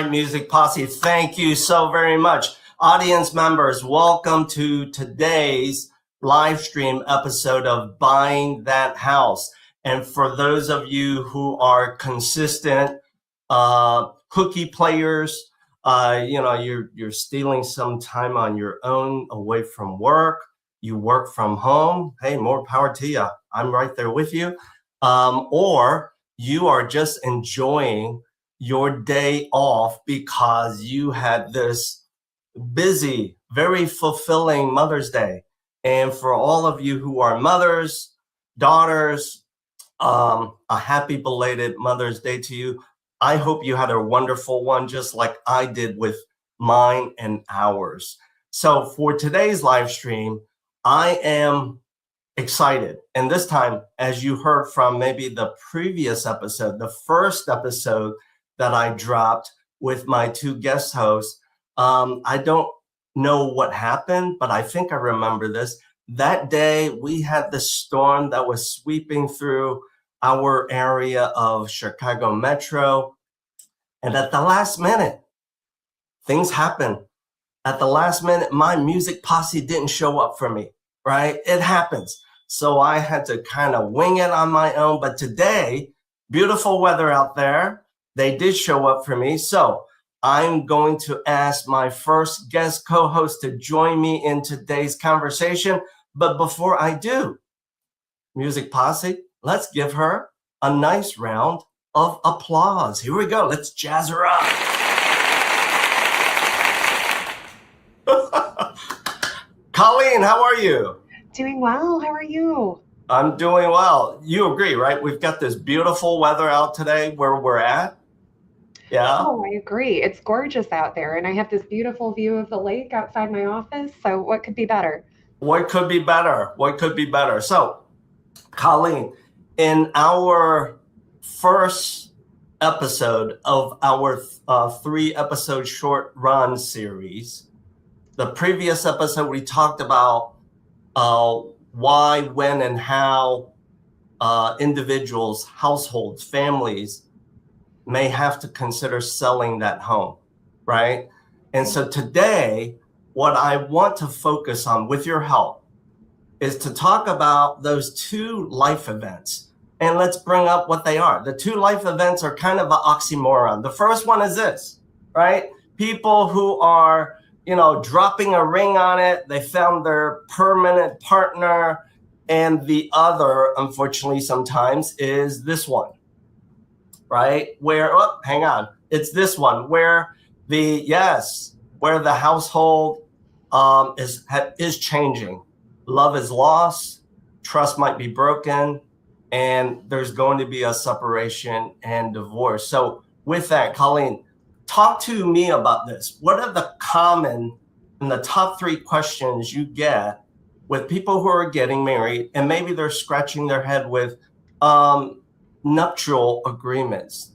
right, Music Posse, thank you so very much. Audience members, welcome to today's live stream episode of Buying That House. And for those of you who are consistent cookie players, you're stealing some time on your own away from work. You work from home. Hey, more power to you. I'm right there with you. Or you are just enjoying your day off because you had this busy, very fulfilling Mother's Day. And for all of you who are mothers, daughters, a happy belated Mother's Day to you. I hope you had a wonderful one, just like I did with mine and ours. So for today's live stream, I am excited. And this time, as you heard from maybe the previous episode, the first episode that I dropped with my two guest hosts, I don't know what happened, but I think I remember this. That day, we had the storm that was sweeping through our area of Chicago Metro. And at the last minute, things happened. At the last minute, my Music Posse didn't show up for me, right? It happens. So I had to kind of wing it on my own. But today, beautiful weather out there. They did show up for me. So I'm going to ask my first guest co-host to join me in today's conversation. But before I do, Music Posse, let's give her a nice round of applause. Here we go. Let's jazz her up. Colleen, how are you? Doing well. How are you? I'm doing well. You agree, right? We've got this beautiful weather out today where we're at. Yeah. Oh, I agree. It's gorgeous out there, and I have this beautiful view of the lake outside my office. So what could be better? What could be better? What could be better? So, Colleen, in our first episode of our 3-episode short run series, the previous episode, we talked about why, when, and how individuals, households, families may have to consider selling that home, right? And so today, what I want to focus on with your help is to talk about those two life events. And let's bring up what they are. The two life events are kind of an oxymoron. The first one is this, right? People who are, dropping a ring on it. They found their permanent partner. And the other, unfortunately, sometimes is this one, right? Where, hang on. It's this one where the household is changing. Love is lost. Trust might be broken. And there's going to be a separation and divorce. So with that, Colleen, talk to me about this. What are the common and the top 3 questions you get with people who are getting married and maybe they're scratching their head with nuptial agreements?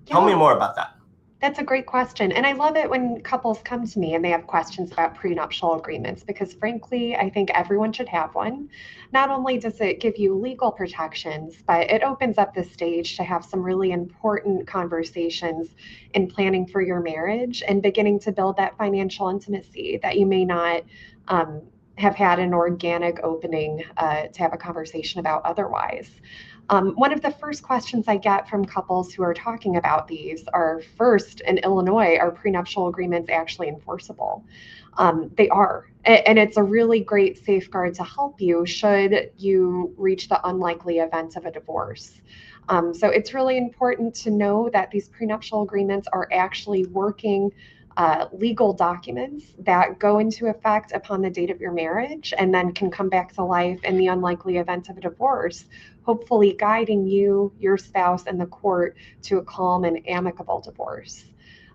Tell me more about that. That's a great question. And I love it when couples come to me and they have questions about prenuptial agreements, because frankly, I think everyone should have one. Not only does it give you legal protections, but it opens up the stage to have some really important conversations in planning for your marriage and beginning to build that financial intimacy that you may not have had an organic opening to have a conversation about otherwise. One of the first questions I get from couples who are talking about these are, first, in Illinois, are prenuptial agreements actually enforceable? They are, and it's a really great safeguard to help you should you reach the unlikely event of a divorce. So it's really important to know that these prenuptial agreements are actually working legal documents that go into effect upon the date of your marriage and then can come back to life in the unlikely event of a divorce, hopefully guiding you, your spouse, and the court to a calm and amicable divorce.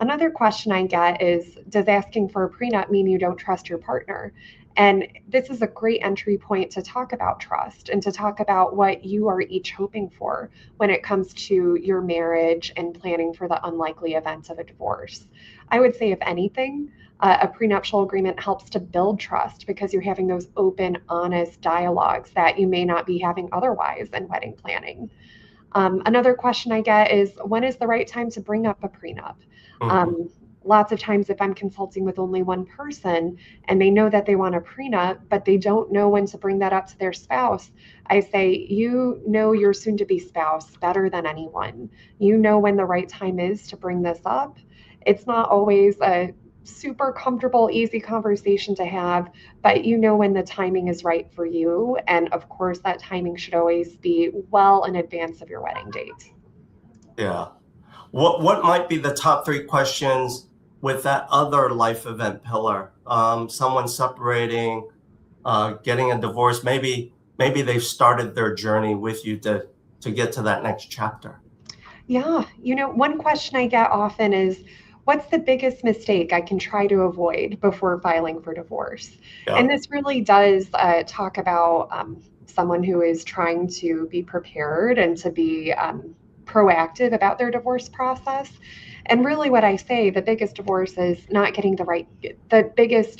Another question I get is, does asking for a prenup mean you don't trust your partner? And this is a great entry point to talk about trust and to talk about what you are each hoping for when it comes to your marriage and planning for the unlikely event of a divorce. I would say, if anything, a prenuptial agreement helps to build trust because you're having those open, honest dialogues that you may not be having otherwise in wedding planning. Another question I get is, when is the right time to bring up a prenup? Lots of times, if I'm consulting with only one person and they know that they want a prenup, but they don't know when to bring that up to their spouse, I say, you know your soon to be spouse better than anyone. You know when the right time is to bring this up. It's not always a super comfortable, easy conversation to have, but you know when the timing is right for you. And of course, that timing should always be well in advance of your wedding date. Yeah. What might be the top 3 questions with that other life event pillar? Someone separating, getting a divorce. Maybe they've started their journey with you to get to that next chapter. Yeah, one question I get often is, what's the biggest mistake I can try to avoid before filing for divorce? Yeah. And this really does talk about someone who is trying to be prepared and to be proactive about their divorce process. And really, what I say, the biggest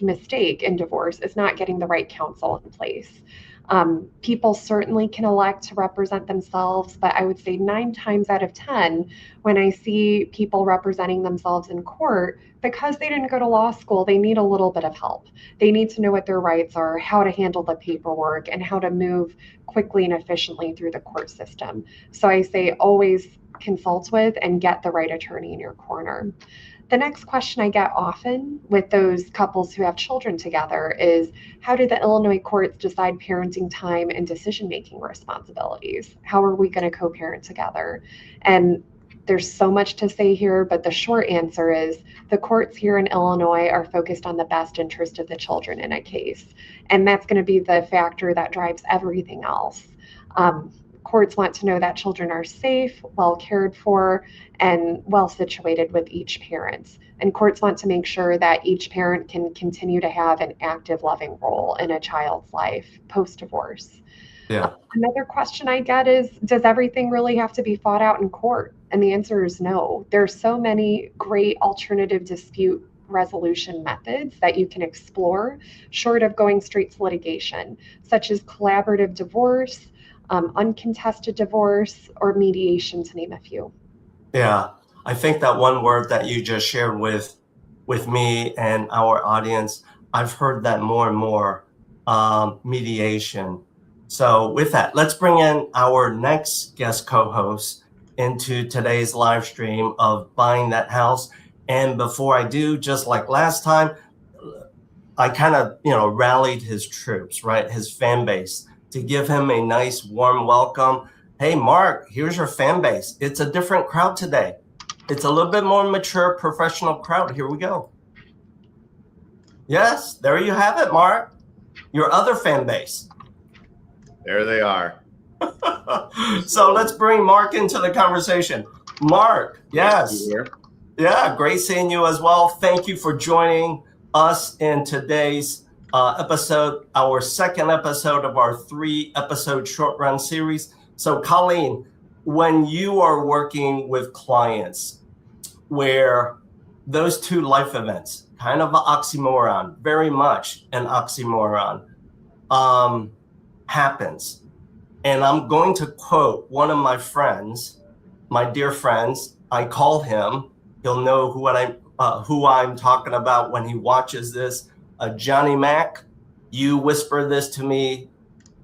mistake in divorce is not getting the right counsel in place. People certainly can elect to represent themselves, but I would say 9 times out of 10, when I see people representing themselves in court, because they didn't go to law school, they need a little bit of help. They need to know what their rights are, how to handle the paperwork, and how to move quickly and efficiently through the court system. So I say always consult with and get the right attorney in your corner. The next question I get often with those couples who have children together is, how do the Illinois courts decide parenting time and decision-making responsibilities? How are we going to co-parent together? And there's so much to say here, but the short answer is the courts here in Illinois are focused on the best interest of the children in a case. And that's going to be the factor that drives everything else. Courts want to know that children are safe, well cared for, and well situated with each parent. And courts want to make sure that each parent can continue to have an active, loving role in a child's life post-divorce. Yeah. Another question I get is, does everything really have to be fought out in court? And the answer is no. There's so many great alternative dispute resolution methods that you can explore short of going straight to litigation, such as collaborative divorce, uncontested divorce, or mediation, to name a few. Yeah, I think that one word that you just shared with me and our audience, I've heard that more and more, mediation. So with that, let's bring in our next guest co-host into today's live stream of Buying That House. And before I do, just like last time, I kind of, rallied his troops, right? His fan base, to give him a nice warm welcome. Hey, Mark, here's your fan base. It's a different crowd today. It's a little bit more mature, professional crowd. Here we go. Yes, there you have it, Mark. Your other fan base. There they are. So let's bring Mark into the conversation. Mark, yes. Yeah, great seeing you as well. Thank you for joining us in today's episode, our second episode of our 3-episode short run series. So Colleen, when you are working with clients where those 2 life events, kind of an oxymoron, very much an oxymoron, happens. And I'm going to quote one of my friends, my dear friends. I call him, he'll know who I'm talking about when he watches this. Johnny Mac, you whisper this to me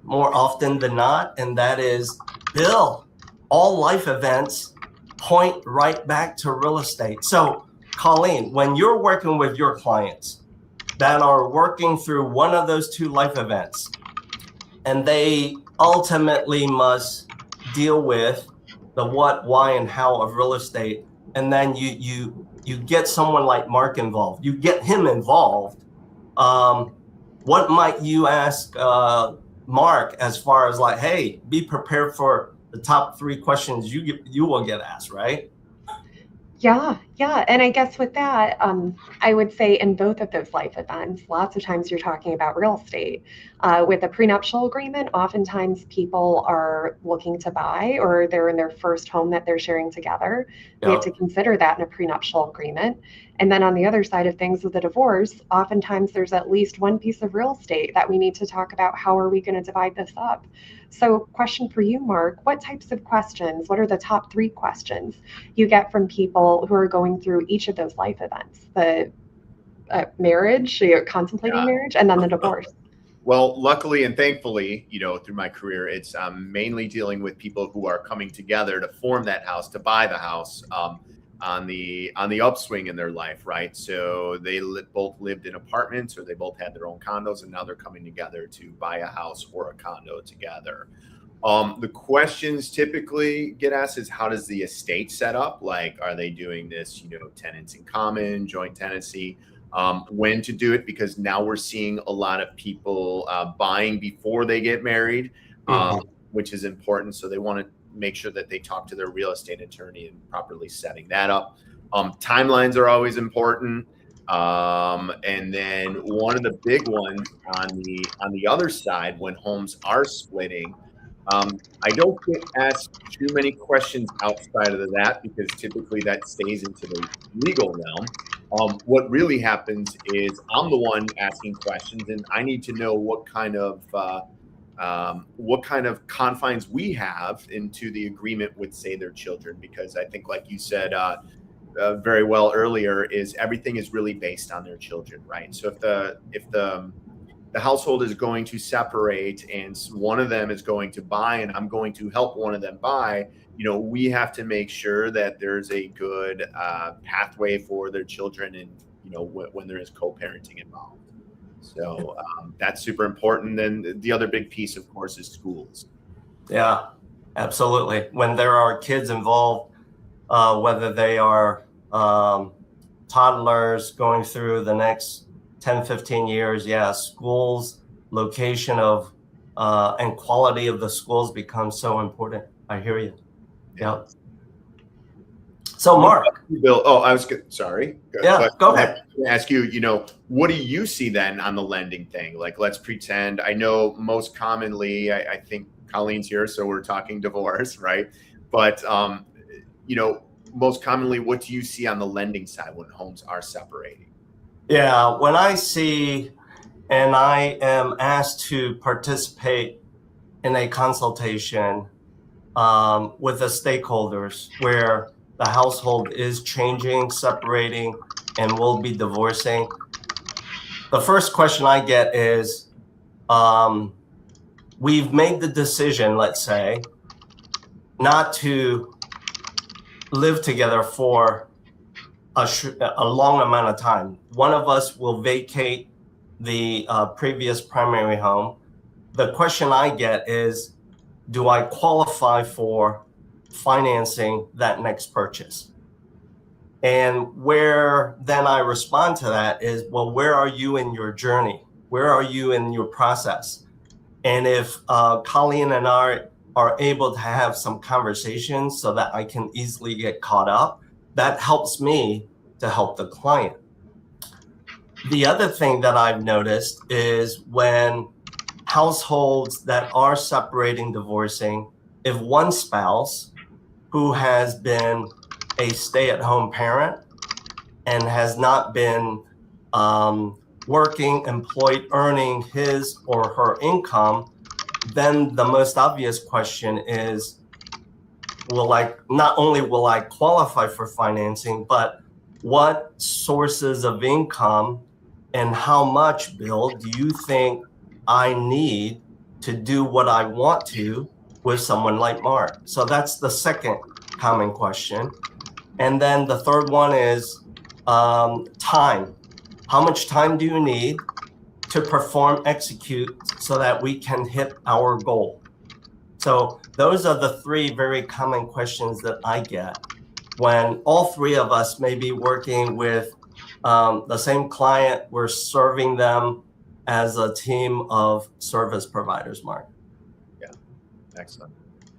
more often than not, and that is, Bill, all life events point right back to real estate. So, Colleen, when you're working with your clients that are working through one of those 2 life events, and they ultimately must deal with the what, why, and how of real estate, and then you get someone like Mark involved, you get him involved, what might you ask Mark as far as like, hey, be prepared for the top 3 questions you will get asked, right? Yeah, Yeah, and I guess with that, I would say in both of those life events, lots of times you're talking about real estate. With a prenuptial agreement, oftentimes people are looking to buy or they're in their first home that they're sharing together. We have to Yep. consider that in a prenuptial agreement. And then on the other side of things with a divorce, oftentimes there's at least one piece of real estate that we need to talk about how are we going to divide this up. So, question for you, Mark, what types of questions, what are the top 3 questions you get from people who are going through each of those life events, the marriage, contemplating Yeah. marriage, and then the divorce? Well, luckily and thankfully, through my career, it's mainly dealing with people who are coming together to form that house, to buy the house on the upswing in their life, right? So they both lived in apartments or they both had their own condos, and now they're coming together to buy a house or a condo together. The questions typically get asked is, how does the estate set up? Like, are they doing this, tenants in common, joint tenancy? When to do it, because now we're seeing a lot of people buying before they get married, which is important. So they want to make sure that they talk to their real estate attorney and properly setting that up. Timelines are always important. And then one of the big ones on the other side, when homes are splitting, I don't get asked too many questions outside of that, because typically that stays into the legal realm. What really happens is I'm the one asking questions, and I need to know what kind of confines we have into the agreement with, say, their children, because I think, like you said very well earlier, is everything is really based on their children, right? So if the household is going to separate and one of them is going to buy and I'm going to help one of them buy, we have to make sure that there's a good pathway for their children, and when there is co-parenting involved. So that's super important. Then the other big piece, of course, is schools. Yeah, absolutely. When there are kids involved, whether they are toddlers going through the next 10, 15 years, yeah, schools, location of and quality of the schools becomes so important. I hear you. Yeah. So, Mark. Bill, I was good. Sorry. Yeah, go ahead. Ask you, what do you see then on the lending thing? Like, let's pretend, I know most commonly, I think Colleen's here, so we're talking divorce, right? But, most commonly, what do you see on the lending side when homes are separating? Yeah, when I see, and I am asked to participate in a consultation with the stakeholders where the household is changing, separating, and will be divorcing, the first question I get is, we've made the decision, let's say, not to live together for a long amount of time. One of us will vacate the previous primary home. The question I get is, do I qualify for financing that next purchase? And where then I respond to that is, well, where are you in your journey? Where are you in your process? And if Colleen and I are able to have some conversations so that I can easily get caught up, that helps me to help the client. The other thing that I've noticed is when households that are separating, divorcing, if one spouse who has been a stay-at-home parent and has not been working, employed, earning his or her income, then the most obvious question is, not only will I qualify for financing, but what sources of income and how much, Bill, do you think I need to do what I want to with someone like Mark? So that's the second common question. And then the third one is time. How much time do you need to perform, execute, so that we can hit our goal? So those are the 3 very common questions that I get when all 3 of us may be working with the same client. We're serving them as a team of service providers, Mark. Yeah, excellent.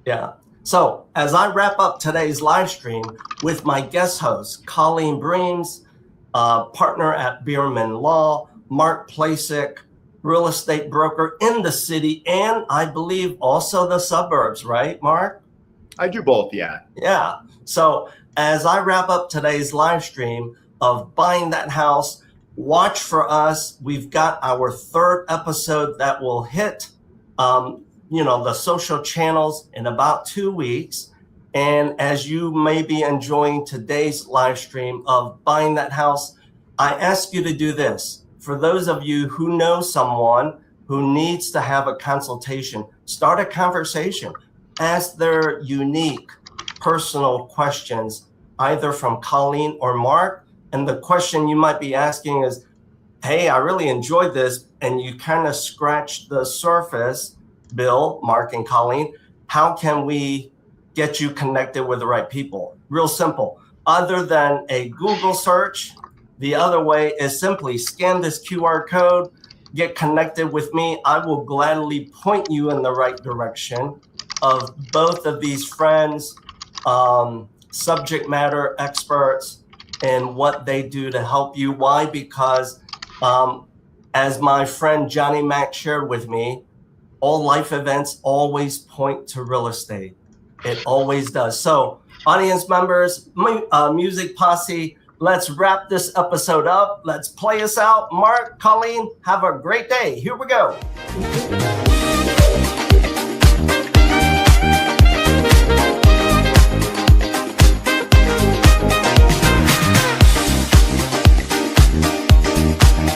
Yeah. So as I wrap up today's live stream with my guest host, Colleen Breems, partner at Bierman Law, Mark Placek, real estate broker in the city, and I believe also the suburbs, right, Mark? I do both, yeah. Yeah. So as I wrap up today's live stream of Buying That House, watch for us. We've got our third episode that will hit, the social channels in about 2 weeks. And as you may be enjoying today's live stream of Buying That House, I ask you to do this. For those of you who know someone who needs to have a consultation, start a conversation. Ask their unique personal questions, either from Colleen or Mark. And the question you might be asking is, hey, I really enjoyed this. And you kind of scratch the surface, Bill, Mark, and Colleen. How can we get you connected with the right people? Real simple. Other than a Google search, the other way is simply scan this QR code, get connected with me. I will gladly point you in the right direction of both of these friends, subject matter experts, and what they do to help you. Why? Because as my friend Johnny Mac shared with me, all life events always point to real estate. It always does. So audience members, music posse, let's wrap this episode up. Let's play us out. Mark, Colleen, have a great day. Here we go.